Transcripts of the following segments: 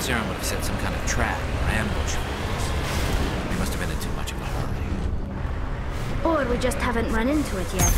Saren would have set some kind of trap or ambush for us. We must have been in too much of a hurry. Or we just haven't run into it yet.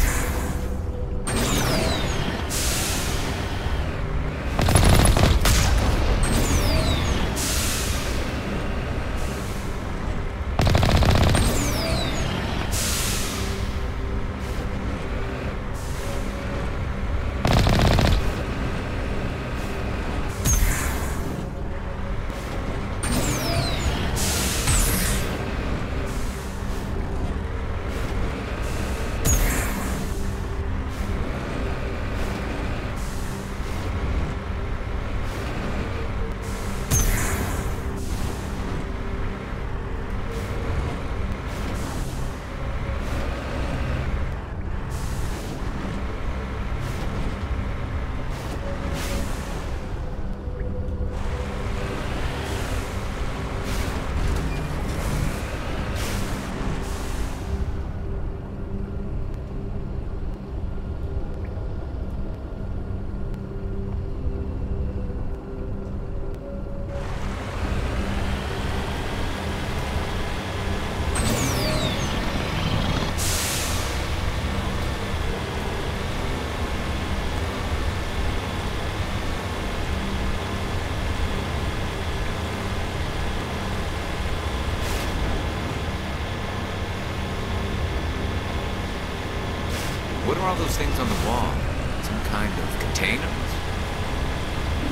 What are all those things on the wall? Some kind of containers?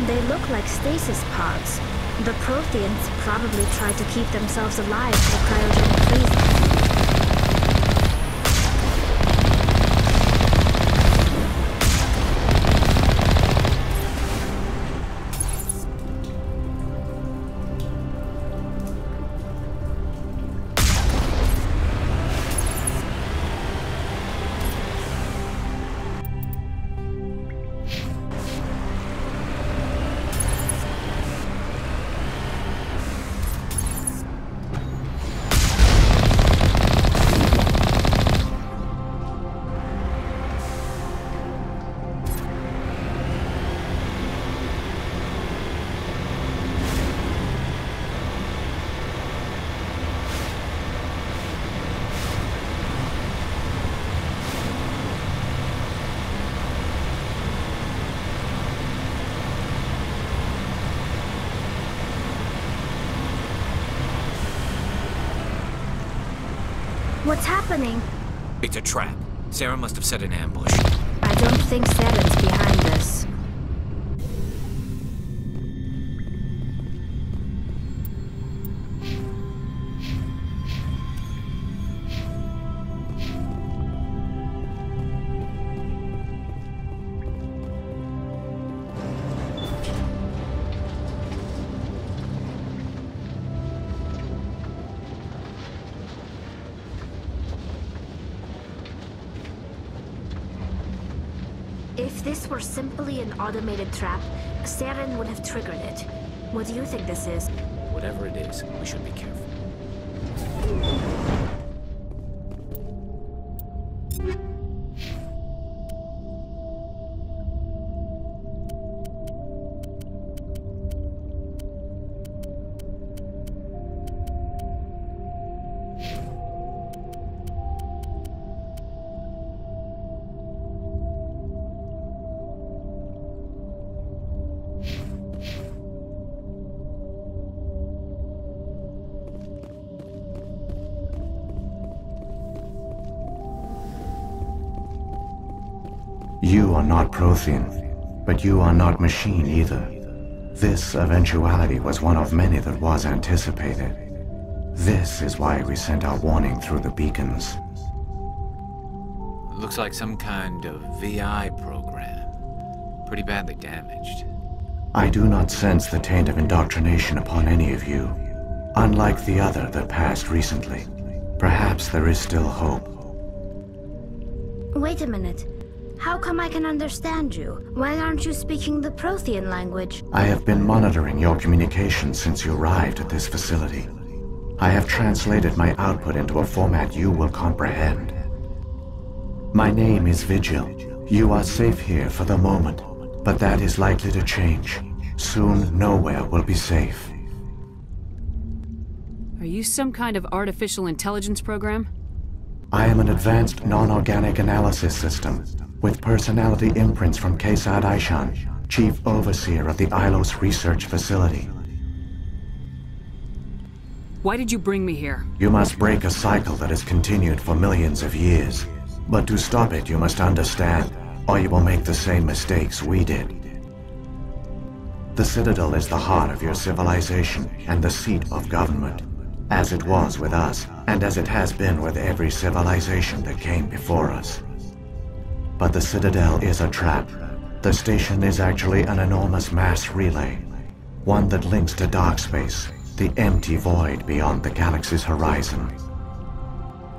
They look like stasis pods. The Protheans probably tried to keep themselves alive for cryogenic freezing. What's happening? It's a trap. Saren must have set an ambush. I don't think Saren's behind this. If this were simply an automated trap, Saren would have triggered it. What do you think this is? Whatever it is, we should be careful. You are not Prothean, but you are not machine either. This eventuality was one of many that was anticipated. This is why we sent our warning through the beacons. Looks like some kind of VI program. Pretty badly damaged. I do not sense the taint of indoctrination upon any of you. Unlike the other that passed recently. Perhaps there is still hope. Wait a minute. How come I can understand you? Why aren't you speaking the Prothean language? I have been monitoring your communications since you arrived at this facility. I have translated my output into a format you will comprehend. My name is Vigil. You are safe here for the moment, but that is likely to change. Soon, nowhere will be safe. Are you some kind of artificial intelligence program? I am an advanced non-organic analysis system, with personality imprints from Kesad Aishan, Chief Overseer of the Ilos Research Facility. Why did you bring me here? You must break a cycle that has continued for millions of years. But to stop it, you must understand, or you will make the same mistakes we did. The Citadel is the heart of your civilization and the seat of government, as it was with us, and as it has been with every civilization that came before us. But the Citadel is a trap. The station is actually an enormous mass relay, one that links to dark space, the empty void beyond the galaxy's horizon.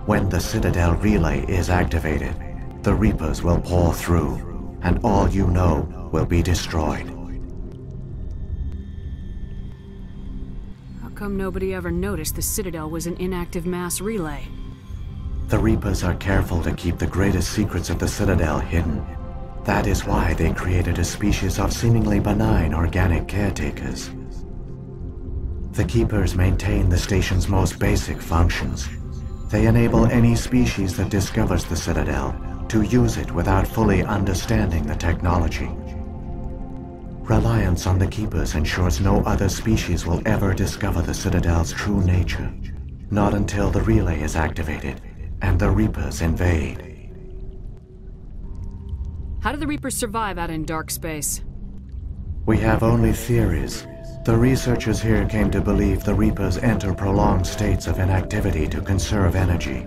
When the Citadel relay is activated, the Reapers will pour through, and all you know will be destroyed. How come nobody ever noticed the Citadel was an inactive mass relay? The Reapers are careful to keep the greatest secrets of the Citadel hidden. That is why they created a species of seemingly benign organic caretakers. The Keepers maintain the station's most basic functions. They enable any species that discovers the Citadel to use it without fully understanding the technology. Reliance on the Keepers ensures no other species will ever discover the Citadel's true nature. Not until the relay is activated and the Reapers invade. How do the Reapers survive out in dark space? We have only theories. The researchers here came to believe the Reapers enter prolonged states of inactivity to conserve energy.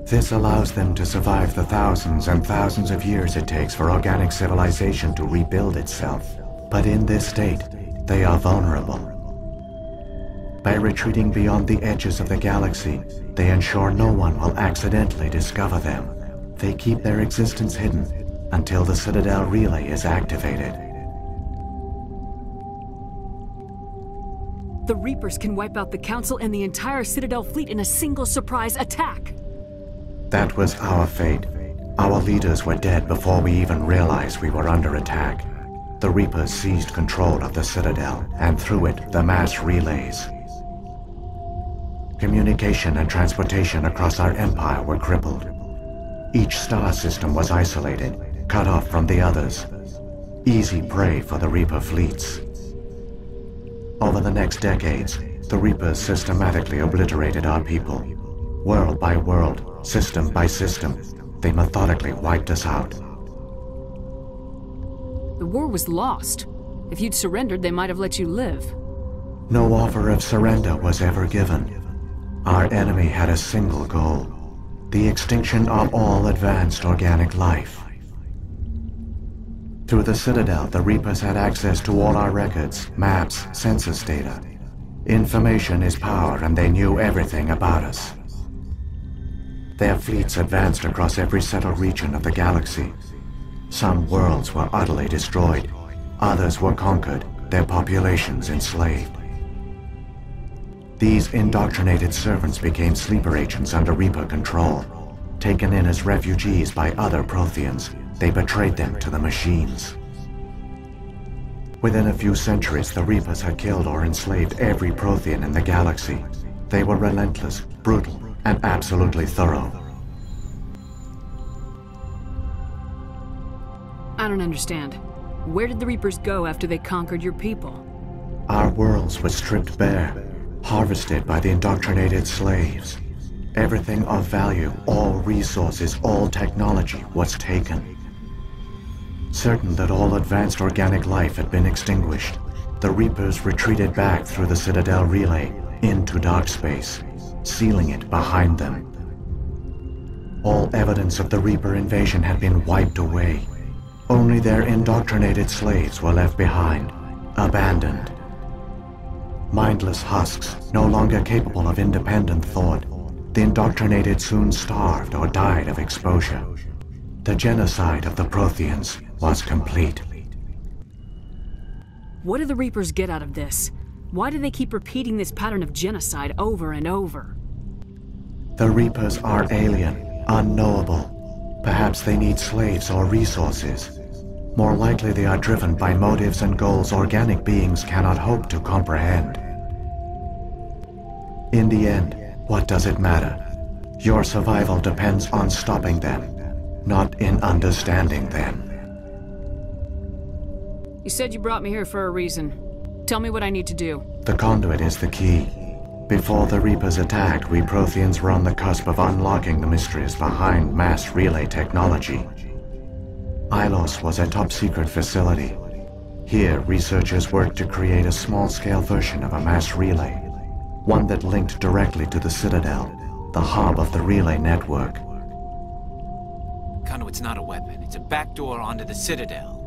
This allows them to survive the thousands and thousands of years it takes for organic civilization to rebuild itself. But in this state, they are vulnerable. By retreating beyond the edges of the galaxy, they ensure no one will accidentally discover them. They keep their existence hidden until the Citadel relay is activated. The Reapers can wipe out the Council and the entire Citadel fleet in a single surprise attack! That was our fate. Our leaders were dead before we even realized we were under attack. The Reapers seized control of the Citadel, and through it, the mass relays. Communication and transportation across our empire were crippled. Each star system was isolated, cut off from the others. Easy prey for the Reaper fleets. Over the next decades, the Reapers systematically obliterated our people. World by world, system by system, they methodically wiped us out. The war was lost. If you'd surrendered, they might have let you live. No offer of surrender was ever given. Our enemy had a single goal: the extinction of all advanced organic life. Through the Citadel, the Reapers had access to all our records, maps, census data. Information is power, and they knew everything about us. Their fleets advanced across every settled region of the galaxy. Some worlds were utterly destroyed. Others were conquered, their populations enslaved. These indoctrinated servants became sleeper agents under Reaper control. Taken in as refugees by other Protheans, they betrayed them to the machines. Within a few centuries, the Reapers had killed or enslaved every Prothean in the galaxy. They were relentless, brutal, and absolutely thorough. I don't understand. Where did the Reapers go after they conquered your people? Our worlds were stripped bare, harvested by the indoctrinated slaves. Everything of value, all resources, all technology was taken. Certain that all advanced organic life had been extinguished, the Reapers retreated back through the Citadel relay into dark space, sealing it behind them. All evidence of the Reaper invasion had been wiped away. Only their indoctrinated slaves were left behind, abandoned. Mindless husks, no longer capable of independent thought, the indoctrinated soon starved or died of exposure. The genocide of the Protheans was complete. What do the Reapers get out of this? Why do they keep repeating this pattern of genocide over and over? The Reapers are alien, unknowable. Perhaps they need slaves or resources. More likely they are driven by motives and goals organic beings cannot hope to comprehend. In the end, what does it matter? Your survival depends on stopping them, not in understanding them. You said you brought me here for a reason. Tell me what I need to do. The conduit is the key. Before the Reapers attacked, we Protheans were on the cusp of unlocking the mysteries behind mass relay technology. Ilos was a top-secret facility. Here, researchers worked to create a small-scale version of a mass relay, one that linked directly to the Citadel, the hub of the relay network. Conduit's not a weapon. It's a backdoor onto the Citadel.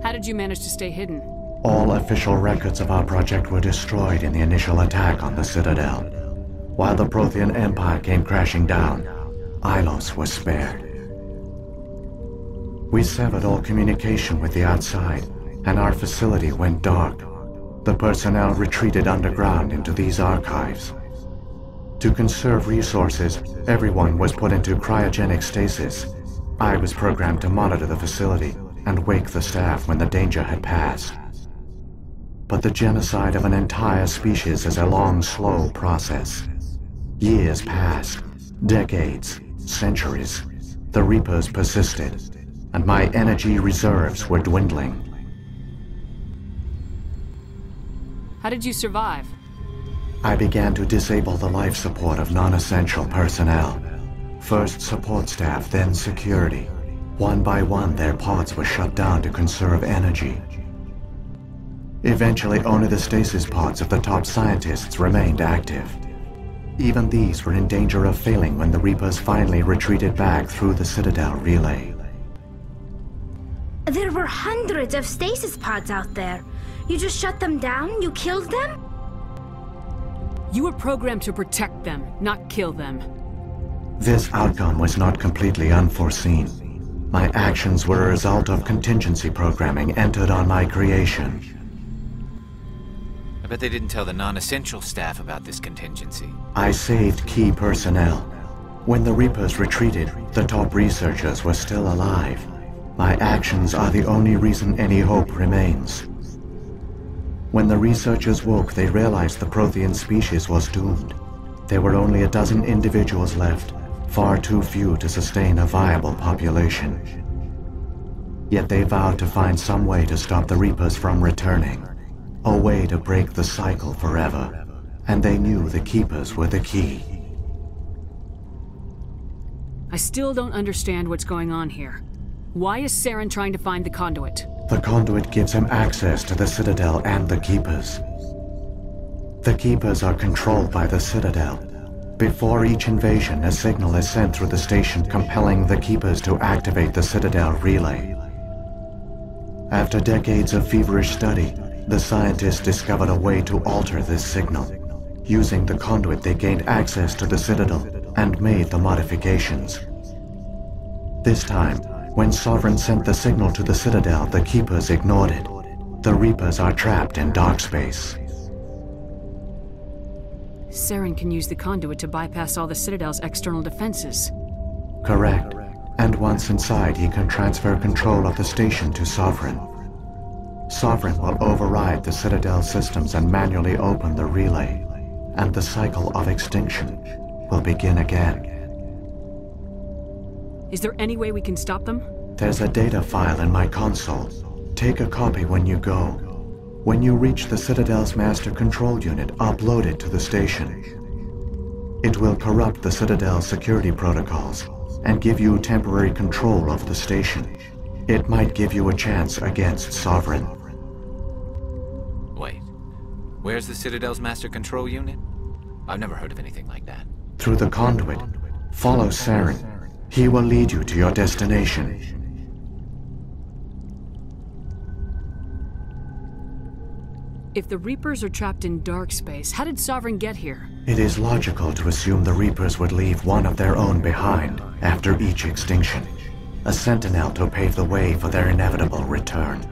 How did you manage to stay hidden? All official records of our project were destroyed in the initial attack on the Citadel. While the Prothean Empire came crashing down, Ilos was spared. We severed all communication with the outside, and our facility went dark. The personnel retreated underground into these archives. To conserve resources, everyone was put into cryogenic stasis. I was programmed to monitor the facility and wake the staff when the danger had passed. But the genocide of an entire species is a long, slow process. Years passed, decades, centuries. The Reapers persisted, and my energy reserves were dwindling. How did you survive? I began to disable the life support of non-essential personnel. First support staff, then security. One by one, their pods were shut down to conserve energy. Eventually, only the stasis pods of the top scientists remained active. Even these were in danger of failing when the Reapers finally retreated back through the Citadel relay. There were hundreds of stasis pods out there. You just shut them down? You killed them? You were programmed to protect them, not kill them. This outcome was not completely unforeseen. My actions were a result of contingency programming entered on my creation. I bet they didn't tell the non-essential staff about this contingency. I saved key personnel. When the Reapers retreated, the top researchers were still alive. My actions are the only reason any hope remains. When the researchers woke, they realized the Prothean species was doomed. There were only a dozen individuals left, far too few to sustain a viable population. Yet they vowed to find some way to stop the Reapers from returning. A way to break the cycle forever. And they knew the Keepers were the key. I still don't understand what's going on here. Why is Saren trying to find the conduit? The conduit gives him access to the Citadel and the Keepers. The Keepers are controlled by the Citadel. Before each invasion, a signal is sent through the station compelling the Keepers to activate the Citadel relay. After decades of feverish study, the scientists discovered a way to alter this signal. Using the conduit, they gained access to the Citadel and made the modifications. This time, when Sovereign sent the signal to the Citadel, the Keepers ignored it. The Reapers are trapped in dark space. Saren can use the conduit to bypass all the Citadel's external defenses. Correct. And once inside, he can transfer control of the station to Sovereign. Sovereign will override the Citadel systems and manually open the relay, and the cycle of extinction will begin again. Is there any way we can stop them? There's a data file in my console. Take a copy when you go. When you reach the Citadel's master control unit, upload it to the station. It will corrupt the Citadel's security protocols and give you temporary control of the station. It might give you a chance against Sovereign. Wait. Where's the Citadel's master control unit? I've never heard of anything like that. Through the conduit, follow Saren. He will lead you to your destination. If the Reapers are trapped in dark space, how did Sovereign get here? It is logical to assume the Reapers would leave one of their own behind after each extinction. A sentinel to pave the way for their inevitable return.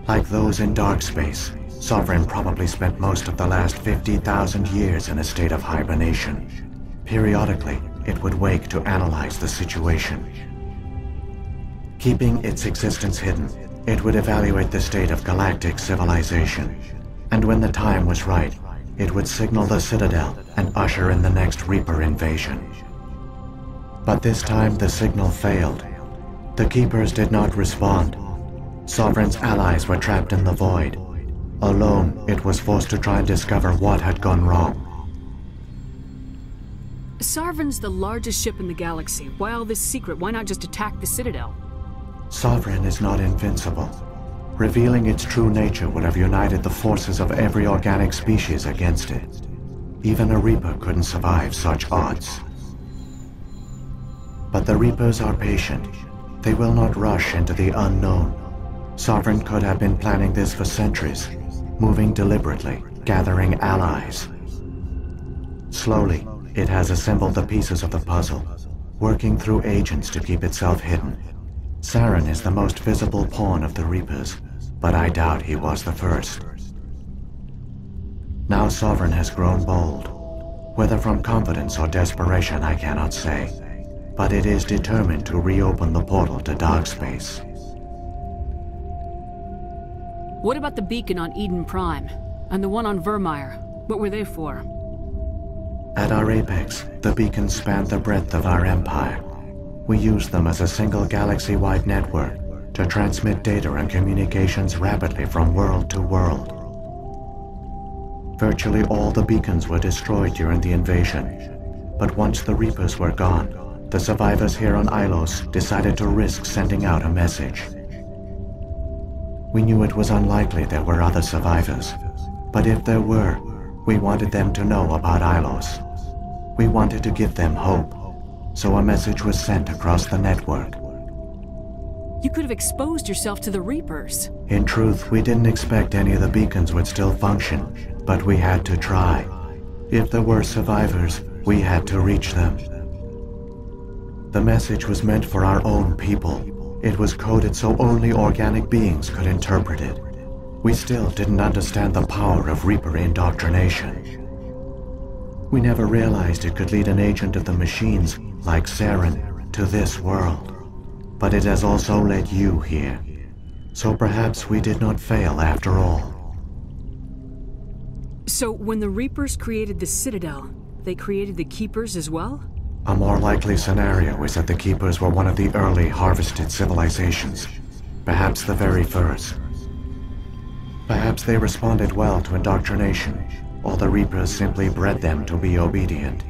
Like those in dark space, Sovereign probably spent most of the last 50,000 years in a state of hibernation. Periodically, it would wake to analyze the situation. Keeping its existence hidden, it would evaluate the state of galactic civilization. And when the time was right, it would signal the Citadel and usher in the next Reaper invasion. But this time the signal failed. The Keepers did not respond. Sovereign's allies were trapped in the void. Alone, it was forced to try and discover what had gone wrong. Sovereign's the largest ship in the galaxy. Why all this secret? Why not just attack the Citadel? Sovereign is not invincible. Revealing its true nature would have united the forces of every organic species against it. Even a Reaper couldn't survive such odds. But the Reapers are patient. They will not rush into the unknown. Sovereign could have been planning this for centuries, moving deliberately, gathering allies. Slowly, it has assembled the pieces of the puzzle, working through agents to keep itself hidden. Saren is the most visible pawn of the Reapers, but I doubt he was the first. Now Sovereign has grown bold. Whether from confidence or desperation, I cannot say. But it is determined to reopen the portal to dark space. What about the beacon on Eden Prime? And the one on Vermeer? What were they for? At our apex, the beacons spanned the breadth of our empire. We used them as a single galaxy-wide network to transmit data and communications rapidly from world to world. Virtually all the beacons were destroyed during the invasion, but once the Reapers were gone, the survivors here on Ilos decided to risk sending out a message. We knew it was unlikely there were other survivors, but if there were, we wanted them to know about Ilos. We wanted to give them hope, so a message was sent across the network. You could have exposed yourself to the Reapers. In truth, we didn't expect any of the beacons would still function, but we had to try. If there were survivors, we had to reach them. The message was meant for our own people. It was coded so only organic beings could interpret it. We still didn't understand the power of Reaper indoctrination. We never realized it could lead an agent of the machines, like Saren, to this world. But it has also led you here. So perhaps we did not fail after all. So when the Reapers created the Citadel, they created the Keepers as well? A more likely scenario is that the Keepers were one of the early harvested civilizations. Perhaps the very first. Perhaps they responded well to indoctrination, or the Reapers simply bred them to be obedient.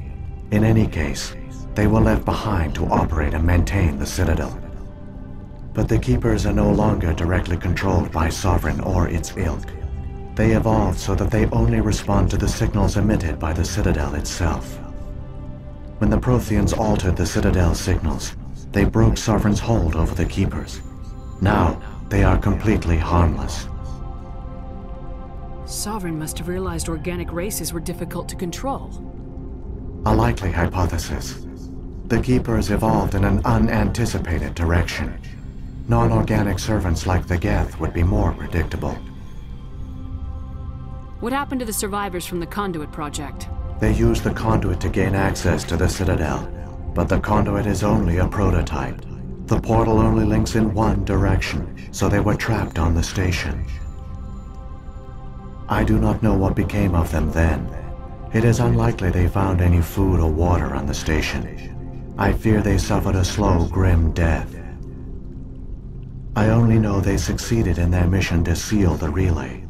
In any case, they were left behind to operate and maintain the Citadel. But the Keepers are no longer directly controlled by Sovereign or its ilk. They evolved so that they only respond to the signals emitted by the Citadel itself. When the Protheans altered the Citadel's signals, they broke Sovereign's hold over the Keepers. Now, they are completely harmless. Sovereign must have realized organic races were difficult to control. A likely hypothesis. The Keepers evolved in an unanticipated direction. Non-organic servants like the Geth would be more predictable. What happened to the survivors from the Conduit project? They used the Conduit to gain access to the Citadel, but the Conduit is only a prototype. The portal only links in one direction, so they were trapped on the station. I do not know what became of them then. It is unlikely they found any food or water on the station. I fear they suffered a slow, grim death. I only know they succeeded in their mission to seal the relay.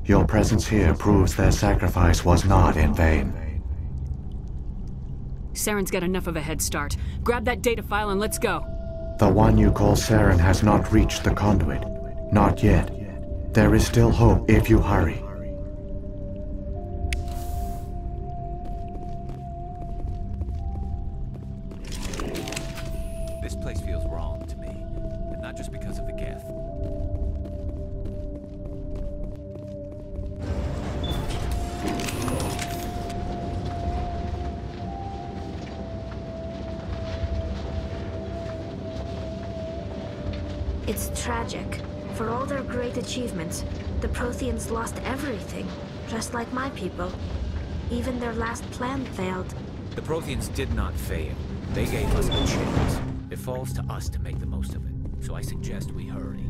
Your presence here proves their sacrifice was not in vain. Saren's got enough of a head start. Grab that data file and let's go. The one you call Saren has not reached the Conduit. Not yet. There is still hope if you hurry. This place feels wrong to me, and not just because of the Geth. It's tragic. For all their great achievements, the Protheans lost everything, just like my people. Even their last plan failed. The Protheans did not fail. They gave us a chance. It falls to us to make the most of it. so I suggest we hurry.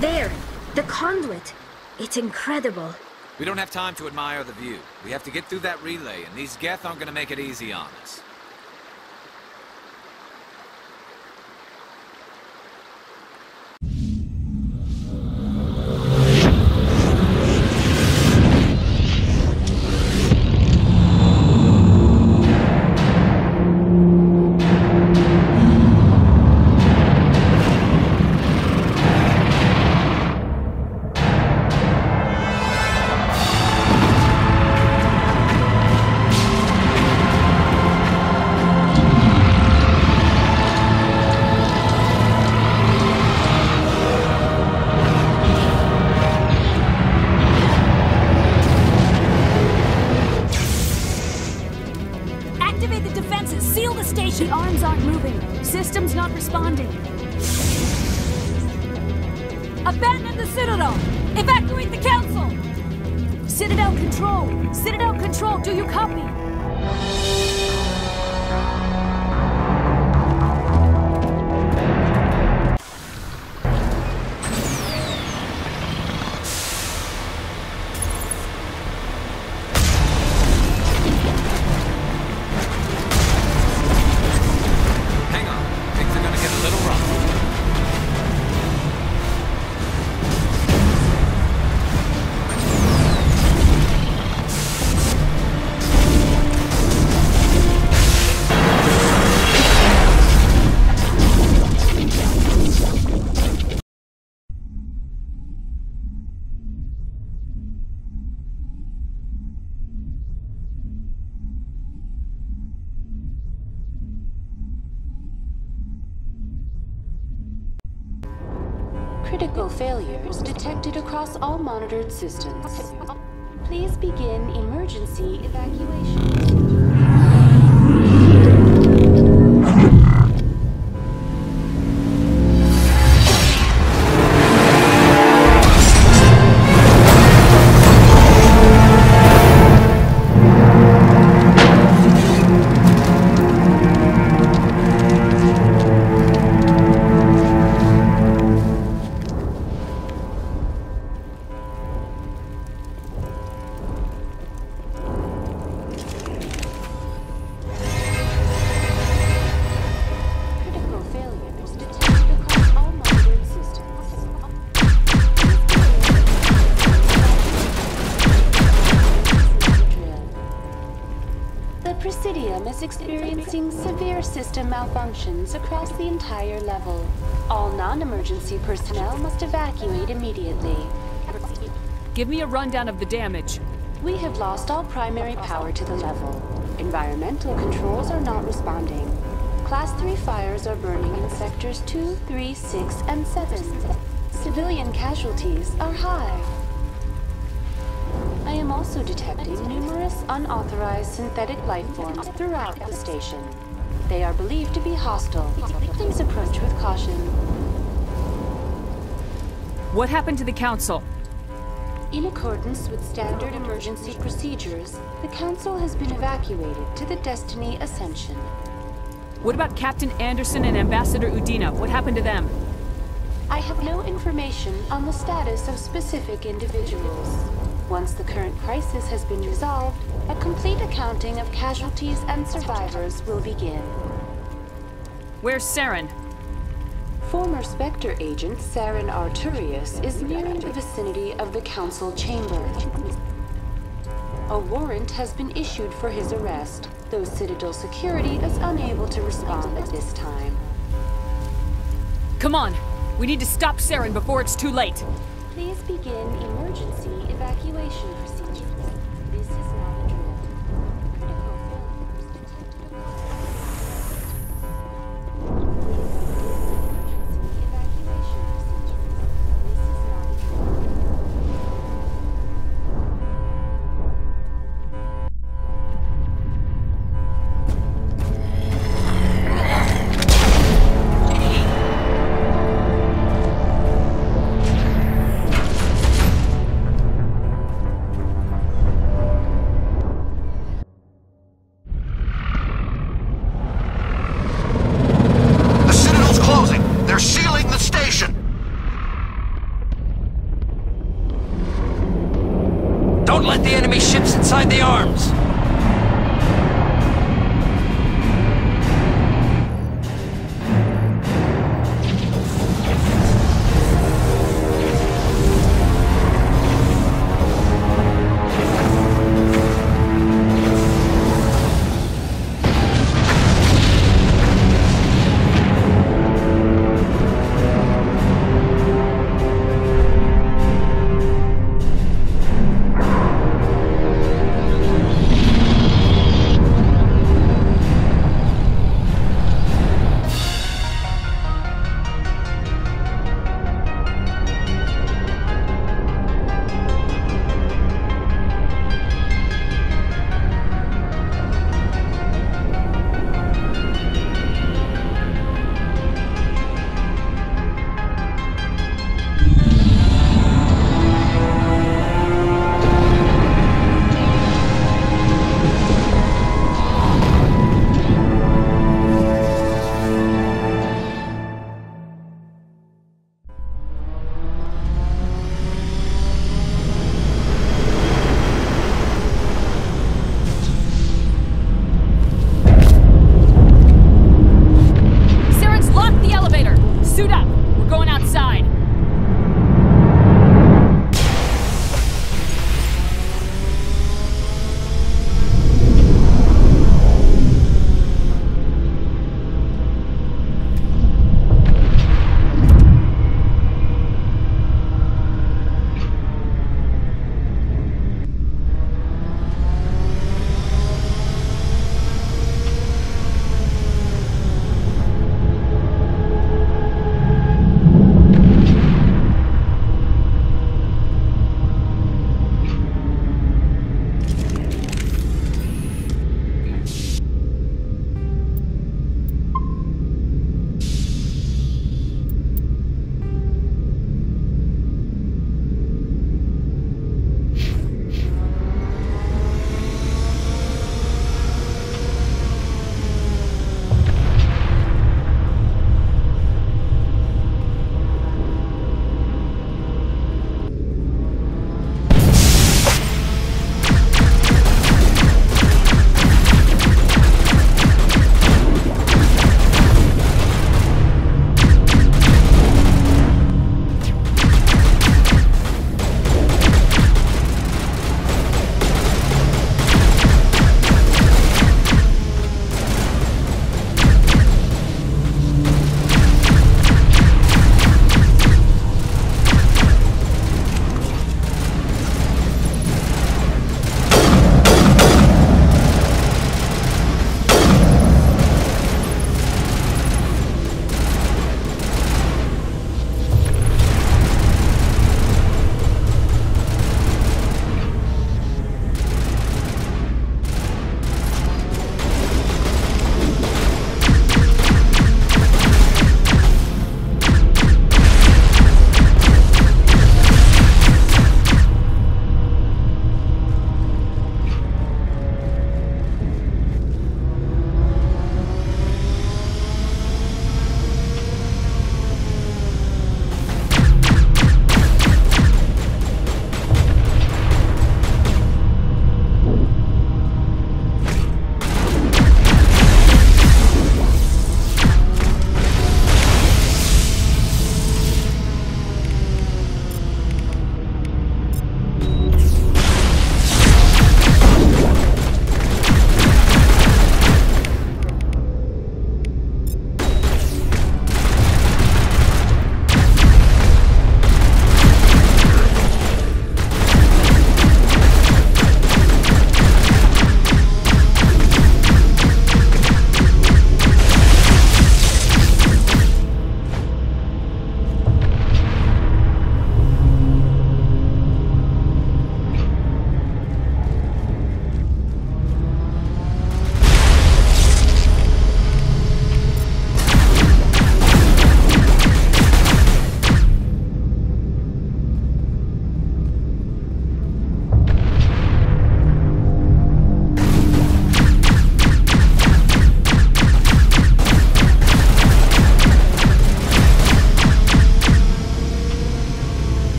There! The conduit! It's incredible. We don't have time to admire the view. We have to get through that relay, and these Geth aren't gonna make it easy on us. The arms aren't moving. System's not responding. Abandon the Citadel! Evacuate the Council! Citadel Control! Citadel Control, do you copy? Critical failures detected across all monitored systems. Please begin emergency evacuation. The Presidium is experiencing severe system malfunctions across the entire level. All non-emergency personnel must evacuate immediately. Give me a rundown of the damage. We have lost all primary power to the level. Environmental controls are not responding. Class 3 fires are burning in sectors 2, 3, 6, and 7. Civilian casualties are high. I am also detecting numerous unauthorized synthetic life forms throughout the station. They are believed to be hostile. Please approach with caution. What happened to the Council? In accordance with standard emergency procedures, the Council has been evacuated to the Destiny Ascension. What about Captain Anderson and Ambassador Udina? What happened to them? I have no information on the status of specific individuals. Once the current crisis has been resolved, a complete accounting of casualties and survivors will begin. Where's Saren? Former Spectre agent Saren Arturius is nearing the vicinity of the Council chamber. A warrant has been issued for his arrest, though Citadel security is unable to respond at this time. Come on! We need to stop Saren before it's too late! Please begin emergency evacuation procedures. This is not a drill. Critical failures detected across. Please begin emergency evacuation procedures. This is not a drill.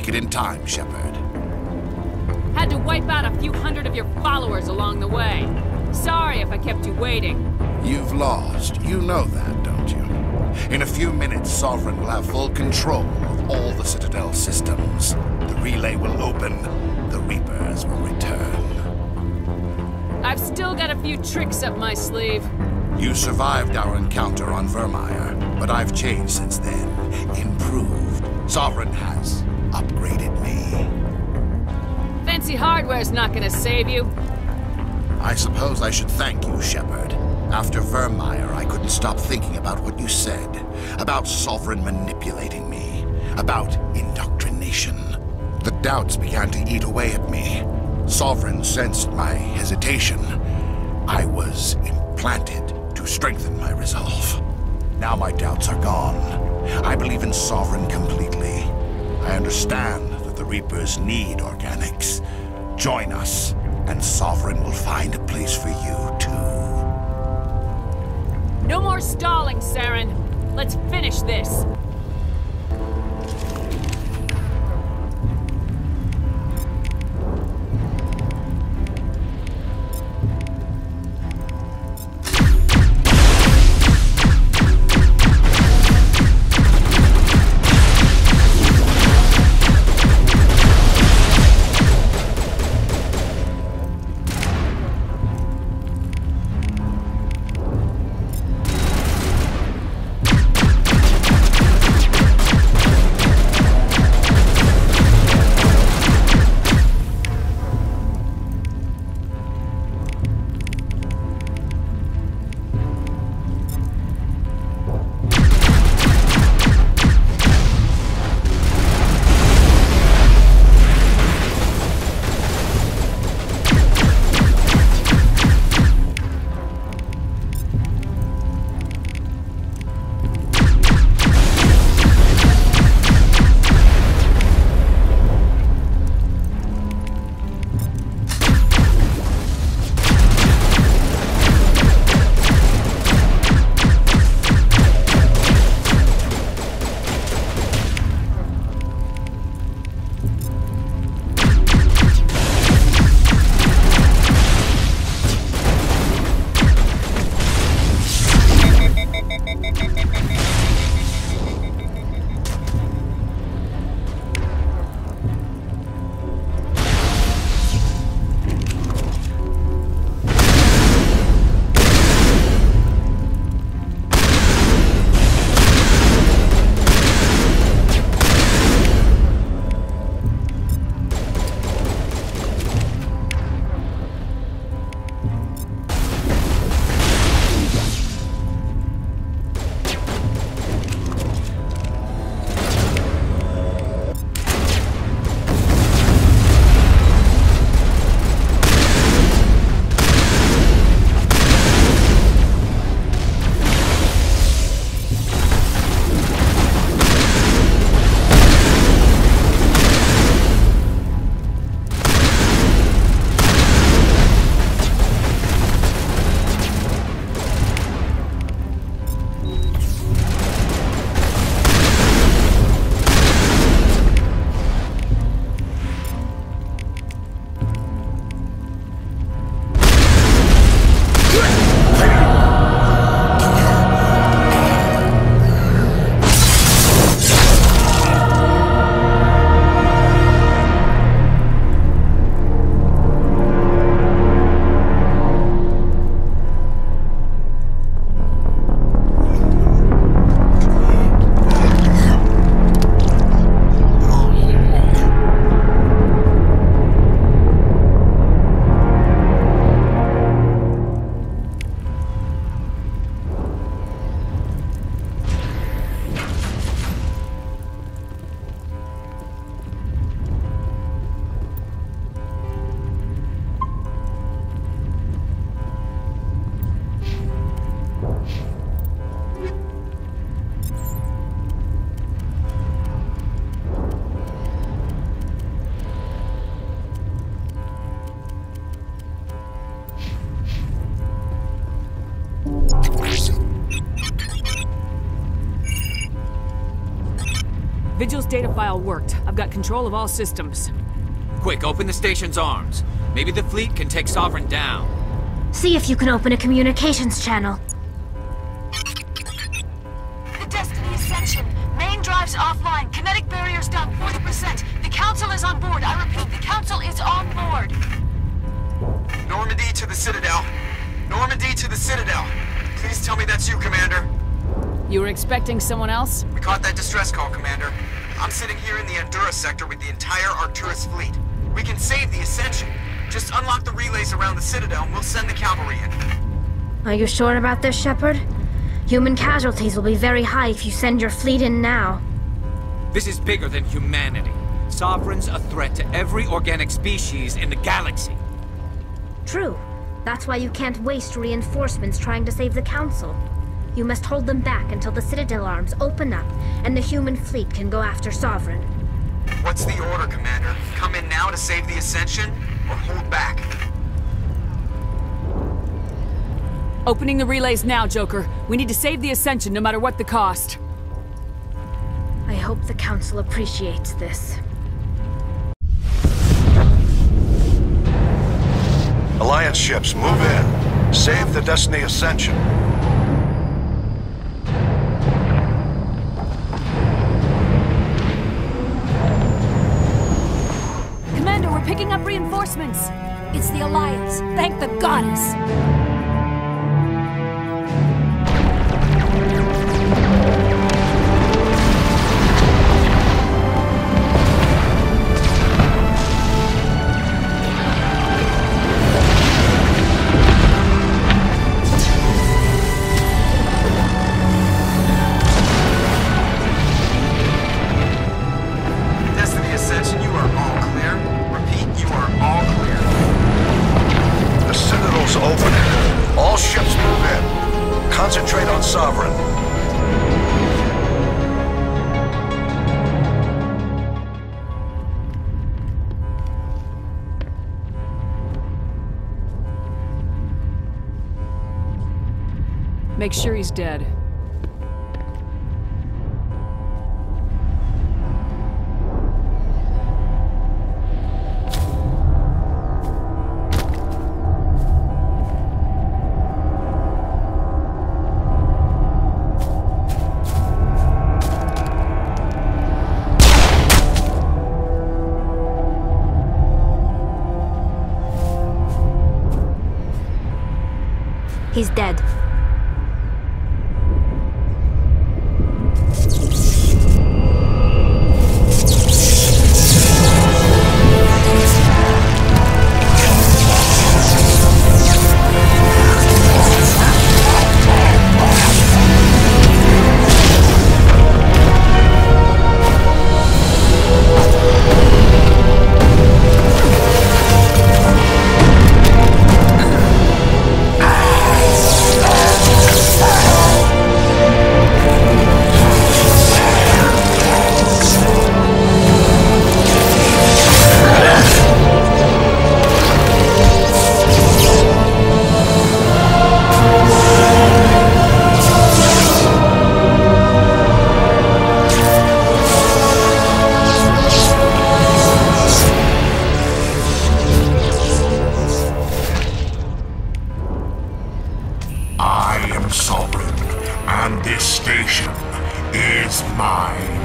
make it in time, Shepard. Had to wipe out a few hundred of your followers along the way. Sorry if I kept you waiting. You've lost. You know that, don't you? In a few minutes, Sovereign will have full control of all the Citadel systems. The relay will open. The Reapers will return. I've still got a few tricks up my sleeve. You survived our encounter on Vermeer, but I've changed since then. Improved. Sovereign has upgraded me. Fancy hardware's not gonna save you. I suppose I should thank you, Shepard. After Vermeer, I couldn't stop thinking about what you said. About Sovereign manipulating me. About indoctrination. The doubts began to eat away at me. Sovereign sensed my hesitation. I was implanted to strengthen my resolve. Now my doubts are gone. I believe in Sovereign completely. I understand that the Reapers need organics. Join us, and Sovereign will find a place for you, too. No more stalling, Saren. Let's finish this. Vigil's data file worked. I've got control of all systems. Quick, open the station's arms. Maybe the fleet can take Sovereign down. See if you can open a communications channel. The Destiny Ascension. Main drives offline. Kinetic barriers down 40%. The Council is on board. I repeat, the Council is on board. Normandy to the Citadel. Normandy to the Citadel. Please tell me that's you, Commander. You were expecting someone else? We caught that distress call, Commander. I'm sitting here in the Endura sector with the entire Arcturus fleet. We can save the Ascension. Just unlock the relays around the Citadel and we'll send the cavalry in. Are you sure about this, Shepard? Human casualties will be very high if you send your fleet in now. This is bigger than humanity. Sovereign's a threat to every organic species in the galaxy. True. That's why you can't waste reinforcements trying to save the Council. You must hold them back until the Citadel arms open up and the human fleet can go after Sovereign. What's the order, Commander? Come in now to save the Ascension, or hold back? Opening the relays now, Joker. We need to save the Ascension no matter what the cost. I hope the Council appreciates this. Alliance ships, move in. Save the Destiny Ascension. Commander, we're picking up reinforcements. It's the Alliance. Thank the goddess. Destiny Ascension, you are all clear. Repeat, you are all clear. The Citadel's open. All ships move in. Concentrate on Sovereign. Make sure he's dead. He's dead. I am Sovereign, and this station is mine.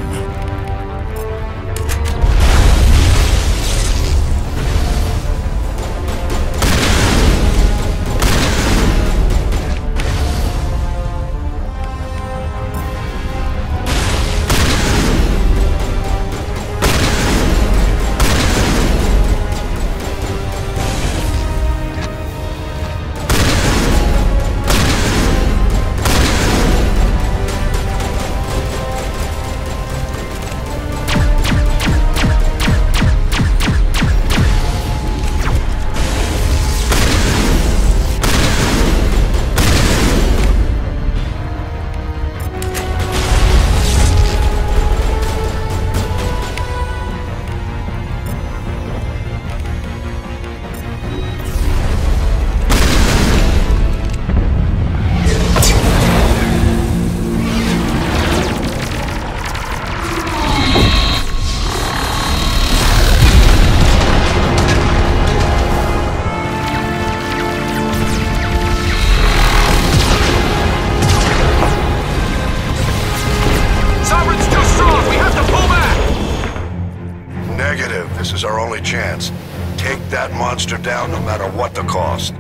only chance. Take that monster down no matter what the cost.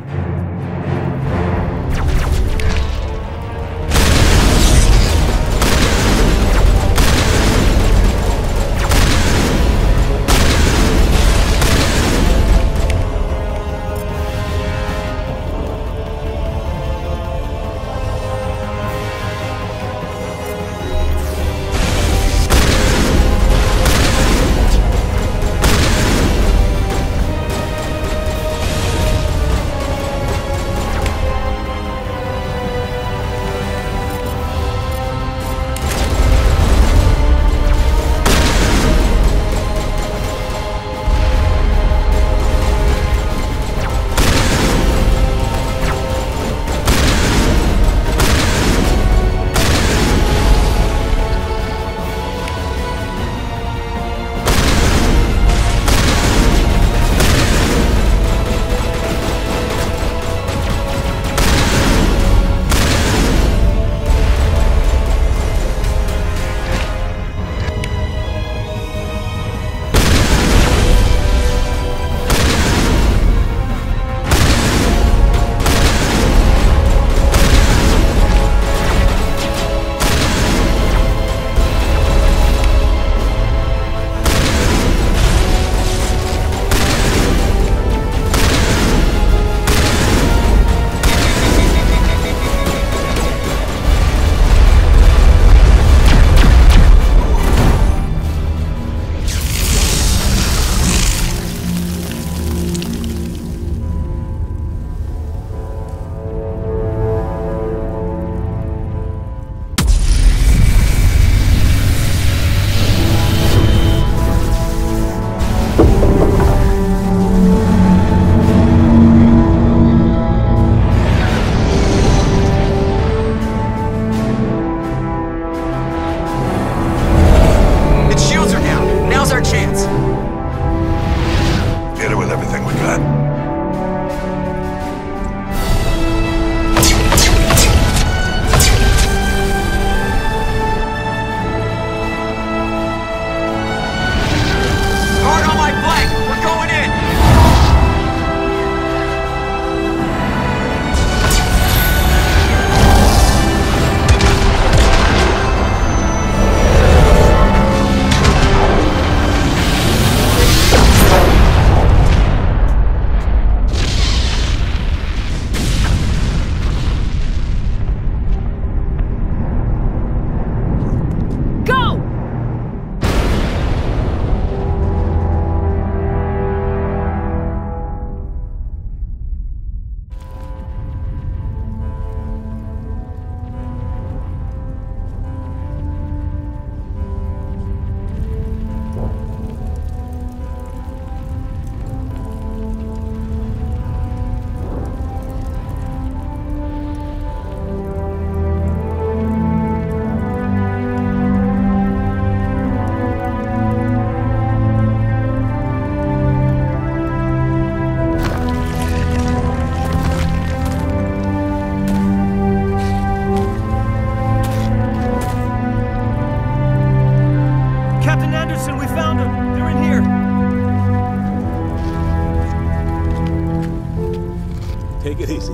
Take it easy.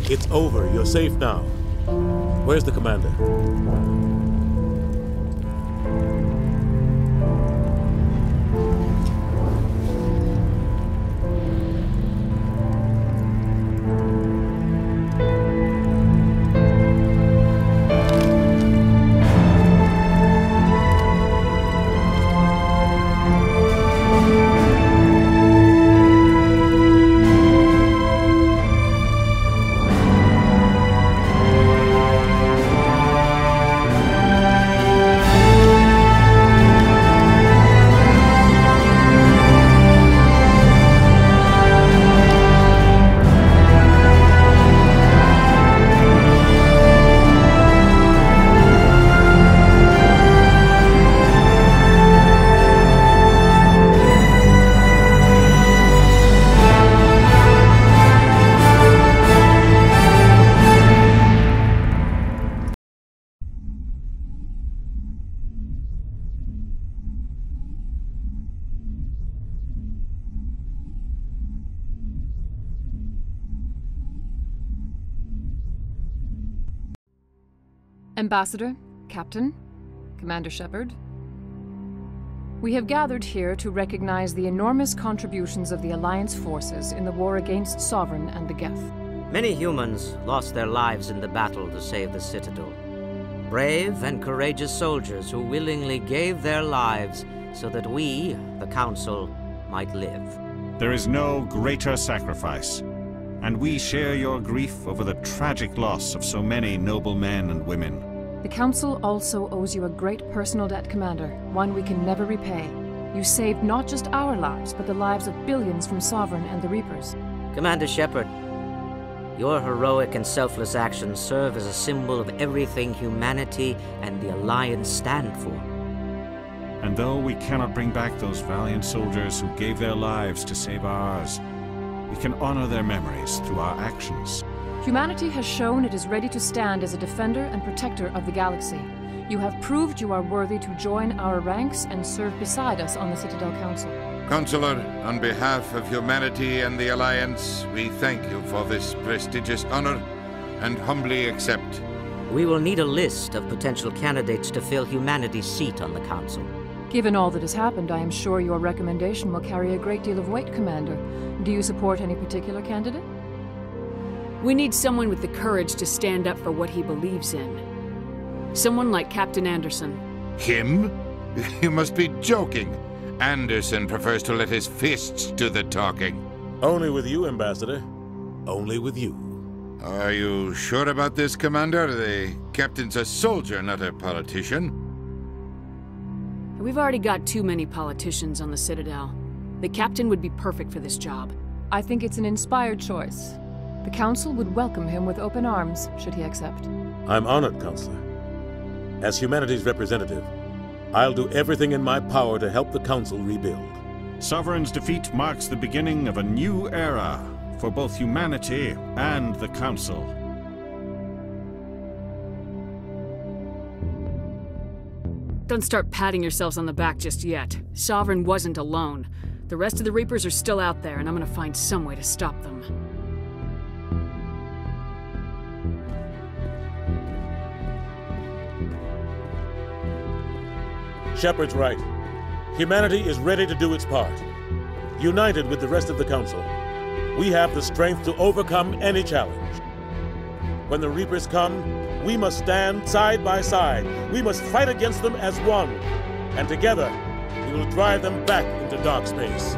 It's over. You're safe now. Where's the commander? Ambassador, Captain, Commander Shepard. We have gathered here to recognize the enormous contributions of the Alliance forces in the war against Sovereign and the Geth. Many humans lost their lives in the battle to save the Citadel. Brave and courageous soldiers who willingly gave their lives so that we, the Council, might live. There is no greater sacrifice, and we share your grief over the tragic loss of so many noble men and women. The Council also owes you a great personal debt, Commander, one we can never repay. You saved not just our lives, but the lives of billions from Sovereign and the Reapers. Commander Shepard, your heroic and selfless actions serve as a symbol of everything humanity and the Alliance stand for. And though we cannot bring back those valiant soldiers who gave their lives to save ours, we can honor their memories through our actions. Humanity has shown it is ready to stand as a defender and protector of the galaxy. You have proved you are worthy to join our ranks and serve beside us on the Citadel Council. Counselor, on behalf of humanity and the Alliance, we thank you for this prestigious honor and humbly accept. We will need a list of potential candidates to fill humanity's seat on the Council. Given all that has happened, I am sure your recommendation will carry a great deal of weight, Commander. Do you support any particular candidate? We need someone with the courage to stand up for what he believes in. Someone like Captain Anderson. Him? You must be joking. Anderson prefers to let his fists do the talking. Only with you, Ambassador. Only with you. Are you sure about this, Commander? The captain's a soldier, not a politician. We've already got too many politicians on the Citadel. The captain would be perfect for this job. I think it's an inspired choice. The Council would welcome him with open arms, should he accept. I'm honored, Counselor. As humanity's representative, I'll do everything in my power to help the Council rebuild. Sovereign's defeat marks the beginning of a new era for both humanity and the Council. Don't start patting yourselves on the back just yet. Sovereign wasn't alone. The rest of the Reapers are still out there, and I'm gonna find some way to stop them. Shepard's right. Humanity is ready to do its part. United with the rest of the Council, we have the strength to overcome any challenge. When the Reapers come, we must stand side by side. We must fight against them as one. And together, we will drive them back into dark space.